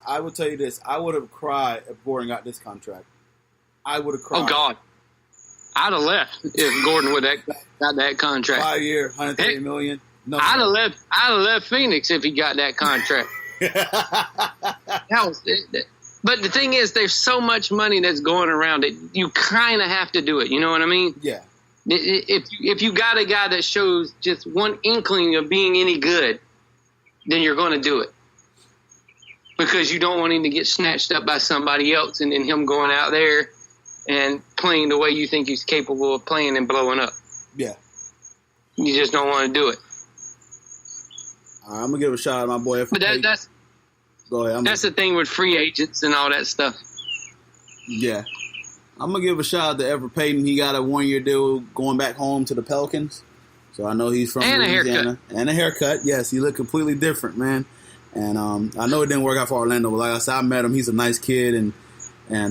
I will tell you this. I would have cried if Gordon got this contract. I would have cried. Oh, God. I'd have left if Gordon would have got that contract. 5 year, $130 million. No, I'd have left Phoenix if he got that contract. But the thing is, there's so much money that's going around it. You kind of have to do it. You know what I mean? Yeah. If you got a guy that shows just one inkling of being any good, then you're going to do it. Because you don't want him to get snatched up by somebody else and then him going out there and playing the way you think he's capable of playing and blowing up. Yeah. You just don't want to do it. I'm going to give a shout out to my boy. But Go ahead. That's the thing with free agents and all that stuff. Yeah. I'm going to give a shout out to Everett Payton. He got a 1 year deal going back home to the Pelicans. So I know he's from Louisiana. And a haircut. Yes, he looked completely different, man. And I know it didn't work out for Orlando, but like I said, I met him. He's a nice kid, and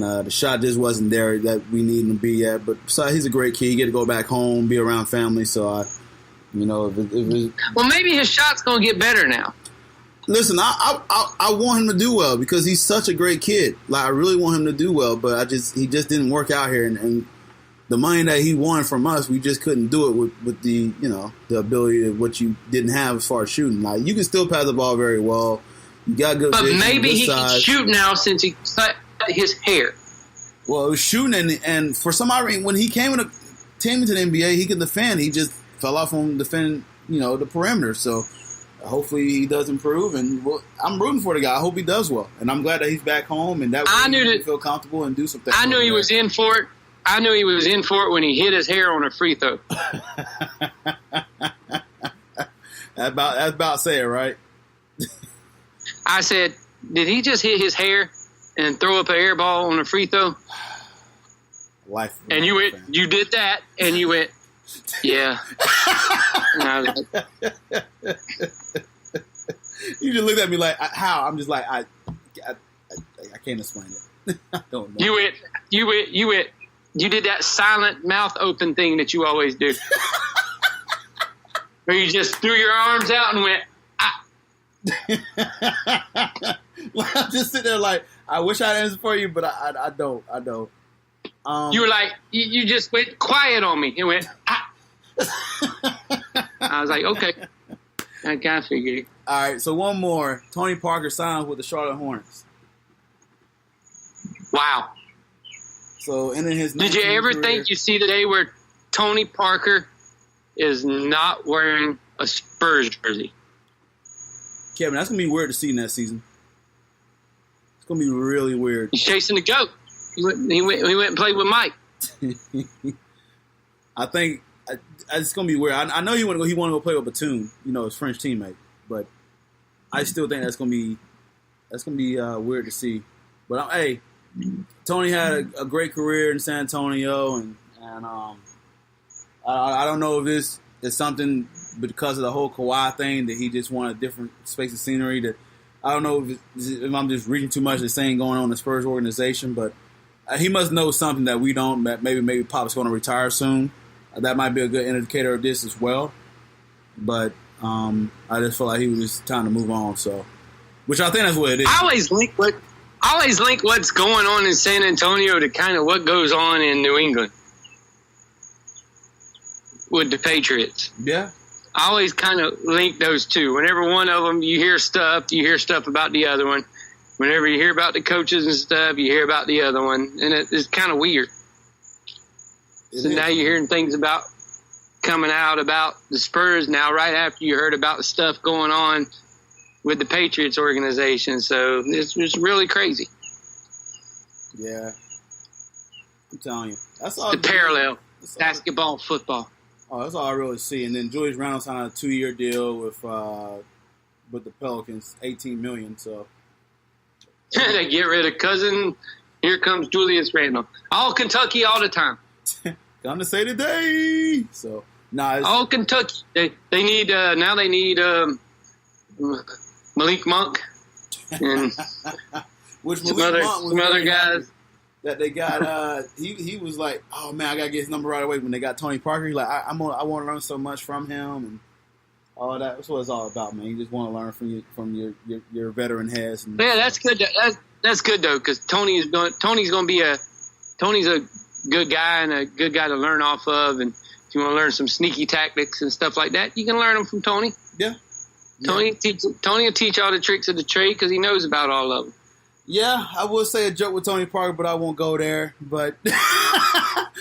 the shot just wasn't there that we need him to be at. But besides, he's a great kid. He get to go back home, be around family. So well, maybe his shot's gonna get better now. Listen, I want him to do well because he's such a great kid. Like I really want him to do well, but he just didn't work out here, and the money that he won from us, we just couldn't do it with the the ability of what you didn't have as far as shooting. Like you can still pass the ball very well. You got good. But vision, maybe good he size. can shoot now since he cut his hair. Well, it was shooting, and for some reason, when he came into the NBA, he could defend. He just fell off on defending, the perimeter. So hopefully he does improve, and I'm rooting for the guy. I hope he does well, and I'm glad that he's back home and that way he can feel comfortable and do some things. I knew he was in for it. I knew he was in for it when he hit his hair on a free throw. That's about say it, right? I said, did he just hit his hair and throw up an air ball on a free throw? Life. And you did that, and you went, yeah. And I was like, you just looked at me like, how? I'm just like, I can't explain it. I don't know. You did that silent mouth open thing that you always do. Where you just threw your arms out and went, Well, I'm just sitting there like, I wish I had answered for you, but I don't. You were like, you just went quiet on me. You went, I was like, okay. I kind of figured. All right, so one more. Tony Parker signed with the Charlotte Hornets. Wow. So, ending his Did you ever think you see the day where Tony Parker is not wearing a Spurs jersey? Kevin, that's going to be weird to see next season. It's going to be really weird. He's chasing the goat. He went and played with Mike. I think it's going to be weird. I know he want to go play with Batum, his French teammate. But I still think that's going to be weird to see. But hey, Tony had a great career in San Antonio, and I don't know if this is something because of the whole Kawhi thing that he just wanted a different space of scenery. That I don't know if I'm just reading too much of saying going on in the Spurs organization, but he must know something that we don't. That maybe Pop's going to retire soon. That might be a good indicator of this as well. But I just feel like he was just time to move on. So, which I think that's what it is. I always link what's going on in San Antonio to kind of what goes on in New England with the Patriots. Yeah. I always kind of link those two. Whenever one of them, you hear stuff about the other one. Whenever you hear about the coaches and stuff, you hear about the other one. And it's kind of weird. Now you're hearing things coming out about the Spurs now right after you heard about the stuff going on with the Patriots organization. So it's really crazy. Yeah. I'm telling you. That's all. The parallel. Basketball, football. Oh, that's all I really see. And then Julius Randle signed a 2-year deal with the Pelicans, $18 million. So they get rid of Cousin. Here comes Julius Randle. All Kentucky all the time. Gonna say today. So all Kentucky. They need now. They need Malik Monk and which some other guys. That they got, he was like, oh man, I gotta get his number right away. When they got Tony Parker, he's like, I want to learn so much from him, all that. That's what it's all about, man. You just want to learn from your veteran heads. And yeah, that's good. That's good though, because Tony's a good guy and a good guy to learn off of. And if you want to learn some sneaky tactics and stuff like that, you can learn them from Tony. Yeah. Tony will teach all the tricks of the trade because he knows about all of them. Yeah, I would say a joke with Tony Parker, but I won't go there. But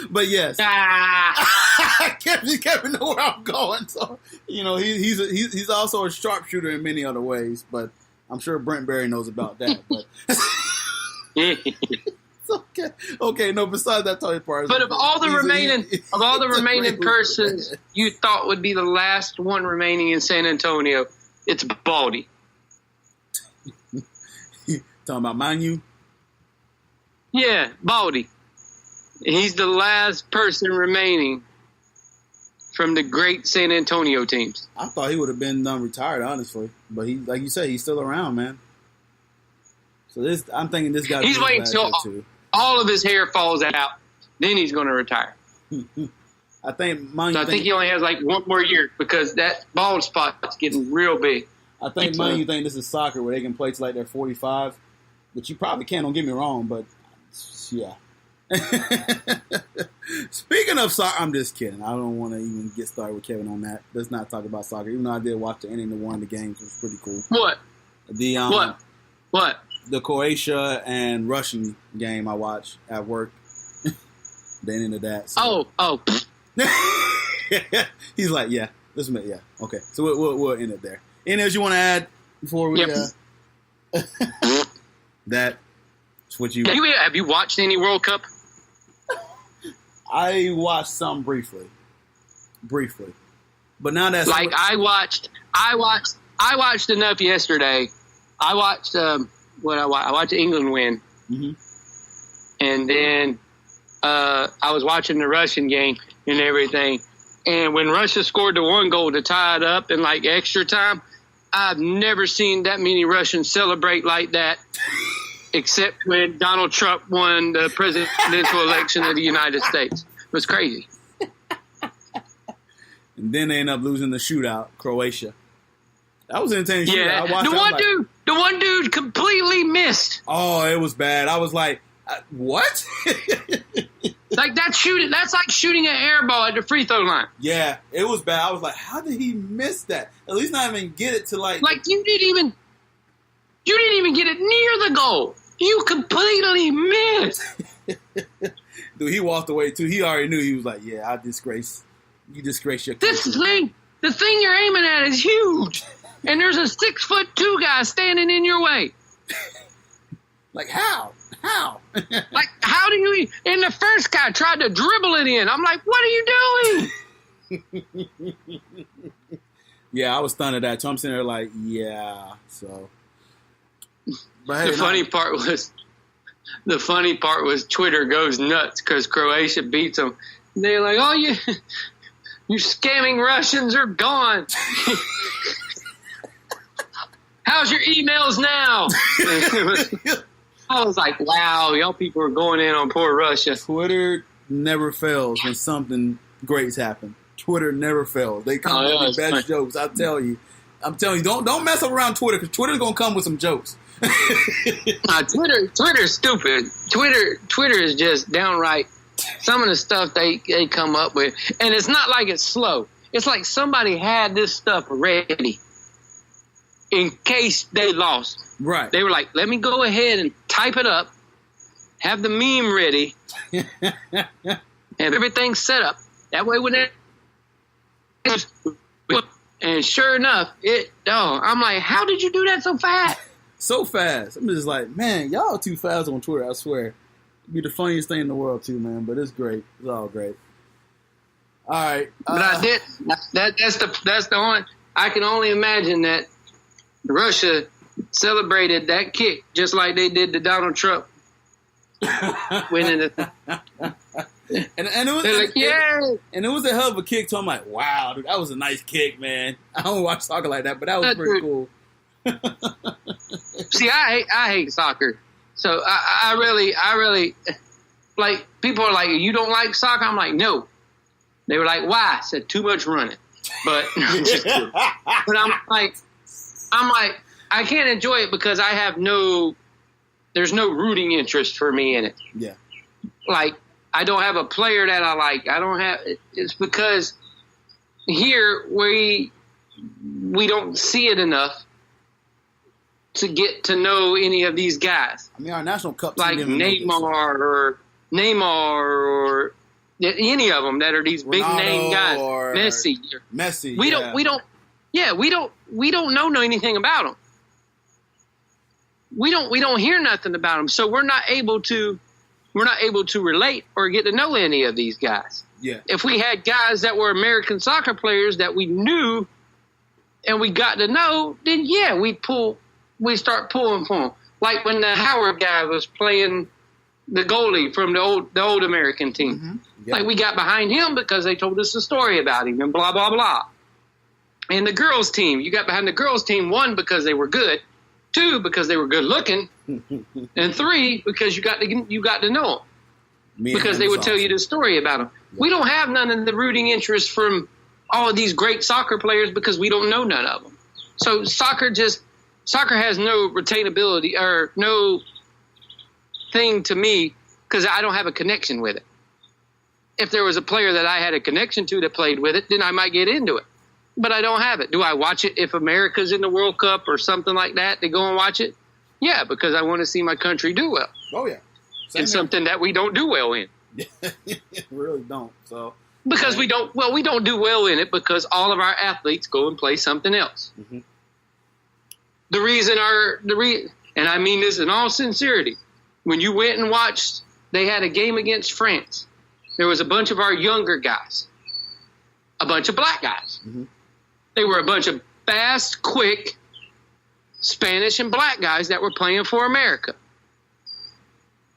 but yes, Kevin know where I'm going. So he's also a sharpshooter in many other ways. But I'm sure Brent Berry knows about that. But it's okay. Okay, no. Besides that, Tony Parker. But of all the remaining persons you thought would be the last one remaining in San Antonio, it's Baldy. Talking about Manu? Yeah, Baldy. He's the last person remaining from the great San Antonio teams. I thought he would have been retired, honestly. But he, like you said, he's still around, man. So I'm thinking this guy. He's waiting until all of his hair falls out. Then he's going to retire. I think Manu. So I think he only has like one more year because that bald spot's getting real big. I think Manu think this is soccer where they can play till like they're 45. Which you probably can, don't get me wrong, but yeah. Speaking of soccer, I'm just kidding. I don't want to even get started with Kevin on that. Let's not talk about soccer. Even though I did watch the ending of one of the games, it was pretty cool. What? What? The Croatia and Russian game I watched at work. The ending of that. So. Oh. He's like, yeah. Yeah. Okay. So we'll end it there. Anything else you want to add before we... That's what you... Have you watched any World Cup? I watched some briefly. But now that's... Like, I watched enough yesterday. I watched, I watched England win. Mm-hmm. And then I was watching the Russian game and everything. And when Russia scored the one goal to tie it up in, like, extra time, I've never seen that many Russians celebrate like that. Except when Donald Trump won the presidential election of the United States. It was crazy. And then they end up losing the shootout, Croatia. That was an entertaining shootout. I watched the one dude completely missed. Oh, it was bad. I was like, what? Like that's like shooting an air ball at the free throw line. Yeah, it was bad. I was like, how did he miss that? At least not even get it to like you didn't even get it near the goal. You completely missed. Dude, he walked away too. He already knew. He was like, yeah, you disgrace your country. The thing you're aiming at is huge. And there's a 6'2" guy standing in your way. Like, how? Like, how do you... And the first guy tried to dribble it in. I'm like, what are you doing? Yeah, I was stunned at that. So I'm sitting there like, yeah, so... But hey, the funny part was Twitter goes nuts because Croatia beats them. They're like, oh, you scamming Russians are gone. How's your emails now? I was like, wow, y'all people are going in on poor Russia. Twitter never fails when something great's happen. Twitter never fails. They come up with the best jokes. I'm telling you, don't mess up around Twitter because Twitter's gonna come with some jokes. Twitter's stupid. Twitter is just downright. Some of the stuff they come up with, and it's not like it's slow. It's like somebody had this stuff ready in case they lost. Right. They were like, let me go ahead and type it up, have the meme ready, have everything set up. That way when and sure enough, I'm like, how did you do that so fast? So fast. I'm just like, man, y'all too fast on Twitter, I swear. It'd be the funniest thing in the world too, man. But it's great. It's all great. All right. But I did. That's the one. I can only imagine that Russia celebrated that kick just like they did to Donald Trump winning it. And it was like, yeah. And it was a hell of a kick. So I'm like, wow, dude, that was a nice kick, man. I don't watch soccer like that, but that was pretty cool. See, I hate soccer. So I really like, people are like, you don't like soccer? I'm like, no. They were like, why? I said, too much running. But I'm just kidding. But I'm like, I can't enjoy it because there's no rooting interest for me in it. Yeah. Like, I don't have a player that I like. It's because here we don't see it enough to get to know any of these guys. I mean, our national cup team like Neymar or any of them that are these big name guys. Messi. We don't know anything about them. We don't hear nothing about them, so we're not able to relate or get to know any of these guys. Yeah. If we had guys that were American soccer players that we knew and we got to know, then yeah, we start pulling for them. Like when the Howard guy was playing the goalie from the old American team. Mm-hmm. Yeah. Like we got behind him because they told us a story about him and blah, blah, blah. And the girls team, you got behind the girls team, 1, because they were good, 2, because they were good looking, and 3, because you got to know them. Because they would tell you the story about them. Yeah. We don't have none of the rooting interest from all of these great soccer players because we don't know none of them. So soccer has no retainability or no thing to me because I don't have a connection with it. If there was a player that I had a connection to that played with it, then I might get into it. But I don't have it. Do I watch it if America's in the World Cup or something like that? They go and watch it? Yeah, because I want to see my country do well. Oh, yeah. It's something that we don't do well in. really don't. So because we don't do well in it because all of our athletes go and play something else. Mm-hmm. And I mean this in all sincerity, when you went and watched, they had a game against France. There was a bunch of our younger guys, a bunch of black guys. Mm-hmm. They were a bunch of fast, quick Spanish and black guys that were playing for America.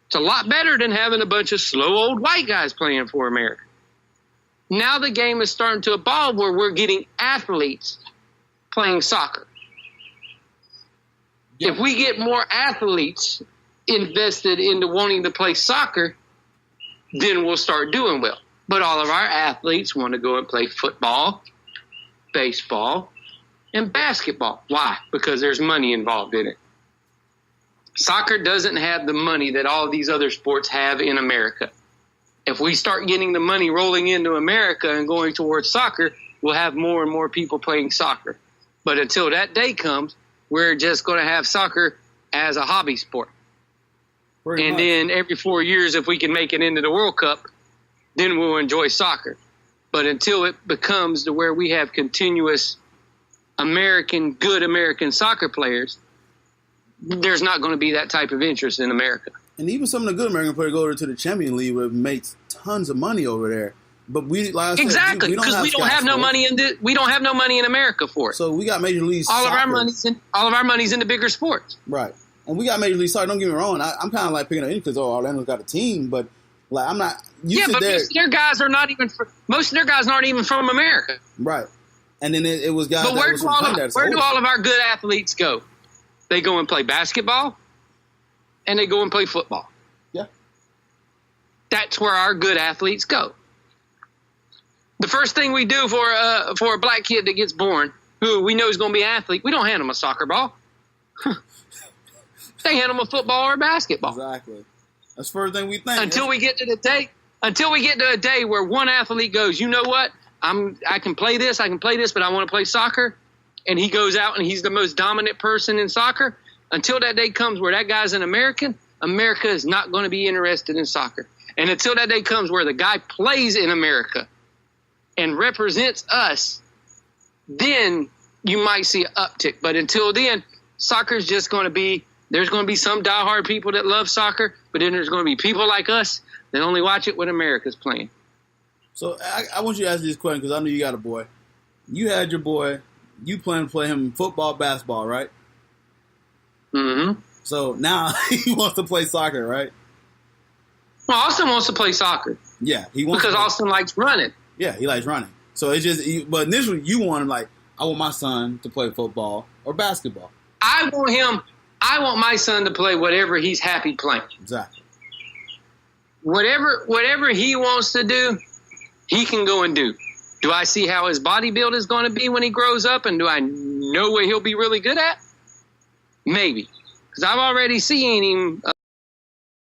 It's a lot better than having a bunch of slow old white guys playing for America. Now the game is starting to evolve where we're getting athletes playing soccer. Yep. If we get more athletes invested into wanting to play soccer, then we'll start doing well. But all of our athletes want to go and play football, baseball, and basketball. Why? Because there's money involved in it. Soccer doesn't have the money that all these other sports have in America. If we start getting the money rolling into America and going towards soccer, we'll have more and more people playing soccer. But until that day comes, we're just going to have soccer as a hobby sport. Then every 4 years, if we can make it into the World Cup, then we'll enjoy soccer. But until it becomes to where we have continuous good American soccer players, there's not going to be that type of interest in America. And even some of the good American players go over to the Champions League where it makes tons of money over there. But we, like I said, exactly, because we don't have no money in we don't have no money in America for it. So we got Major League all Soccer. All of our money's in the bigger sports. Right. And we got Major League Soccer. Don't get me wrong. I'm kind of like picking up because Orlando's got a team, but like I'm not. But most of their guys are not even. Most of their guys aren't even from America. Right. And then it was guys. But where do all of our good athletes go? They go and play basketball, and they go and play football. Yeah. That's where our good athletes go. The first thing we do for a black kid that gets born, who we know is going to be an athlete, we don't hand them a soccer ball. They hand them a football or a basketball. Exactly. That's the first thing we think. Until we get to a day where one athlete goes, you know what? I can play this, but I want to play soccer. And he goes out and he's the most dominant person in soccer. Until that day comes where that guy's an American, America is not going to be interested in soccer. And until that day comes where the guy plays in America and represents us, then you might see an uptick. But until then, soccer is just going to be, there's going to be some diehard people that love soccer, but then there's going to be people like us that only watch it when America's playing. So I want you to ask this question because I know you got a boy. You had your boy. You plan to play him football, basketball, right? Mm-hmm. So now he wants to play soccer, right? Well, Austin wants to play soccer. Yeah, he wants because Austin likes running. Yeah, he likes running. So it's just, but initially you want him like, I want my son to play football or basketball. I want my son to play whatever he's happy playing. Exactly. Whatever he wants to do, he can go and do. Do I see how his body build is going to be when he grows up, and do I know what he'll be really good at? Maybe. Because I've already seen him